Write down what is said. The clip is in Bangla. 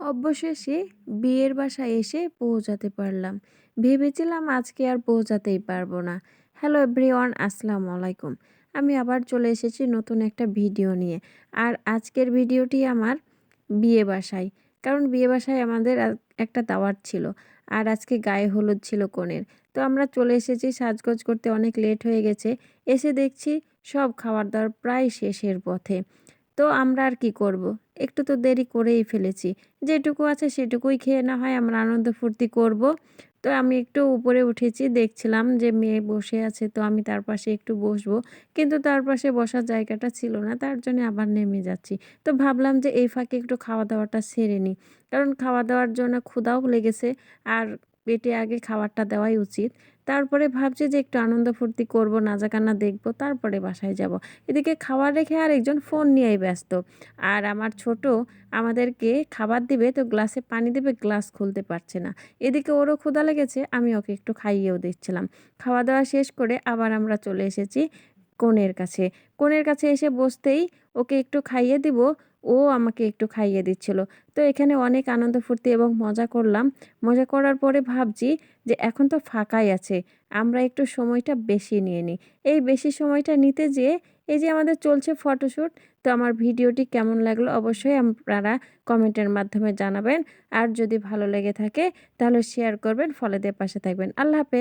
অবশেষে বিয়ের বাসায় এসে পৌঁছাতে পারলাম। ভেবেছিলাম আজকে আর পৌঁছাতেই পারবো না। হ্যালো এভরিওয়ান, আসসালামু আলাইকুম। আমি আবার চলে এসেছি নতুন একটা ভিডিও নিয়ে। আর আজকের ভিডিওটি আমার বিয়ে বাসায়। কারণ বিয়ে বাসায় আমাদের একটা দাওয়াত ছিল। আর আজকে গায়ে হলুদ ছিল কনের। তো আমরা চলে এসেছি, সাজগোজ করতে অনেক লেট হয়ে গেছে। এসে দেখছি সব খাবার দাবার প্রায় শেষের পথে। তো আমরা আর কি করব? একটু তো দেরি করেই ফেলেছি। যেটুকু আছে সেটুকুই খেয়ে না হয় আমরা আনন্দ ফুর্তি করব। তো আমি একটু উপরে উঠেছি, দেখছিলাম যে মেয়ে বসে আছে, তো আমি তার পাশে একটু বসবো। কিন্তু তার পাশে বসার জায়গাটা ছিল না, তার জন্য আবার নেমে যাচ্ছি। তো ভাবলাম যে এই ফাঁকে একটু খাওয়া দাওয়াটা সেরে নিই। কারণ খাওয়া দাওয়ার জন্য ক্ষুধাও লেগেছে, আর পেটে আগে খাবারটা দেওয়াই উচিত। তারপরে ভাবছি যে একটু আনন্দ ফুর্তি করব, নাচাগানা দেখব, তারপরে বাসায় যাব। এদিকে খাবার রেখে আরেকজন ফোন নিয়েই ব্যস্ত। আর আমার ছোট আমাদেরকে খাবার দিবে, তো গ্লাসে পানি দিবে, গ্লাস খুলতে পারছে না। এদিকে ওরও ক্ষুধা লেগেছে, আমি ওকে একটু খাইয়েও দিচ্ছিলাম। খাওয়া দাওয়া শেষ করে আবার আমরা চলে এসেছি কনের কাছে। কনের কাছে এসে বসতেই ওকে একটু খাইয়ে দিব, ও আমাকে একটু খাইয়ে দিচ্ছিল। তো এখানে অনেক আনন্দ ফুর্তি এবং মজা করলাম। মজা করার পরে ভাবছি যে এখন তো ফাঁকাই আছে, আমরা একটু সময়টা বেশি নিয়ে নিই। এই বেশি সময়টা নিতে যেয়ে এই যে আমাদের চলছে ফটোশ্যুট। তো আমার ভিডিওটি কেমন লাগলো অবশ্যই আপনারা কমেন্টের মাধ্যমে জানাবেন। আর যদি ভালো লেগে থাকে তাহলে শেয়ার করবেন, ফলো দিয়ে পাশে থাকবেন। আল্লাহ হাফেজ।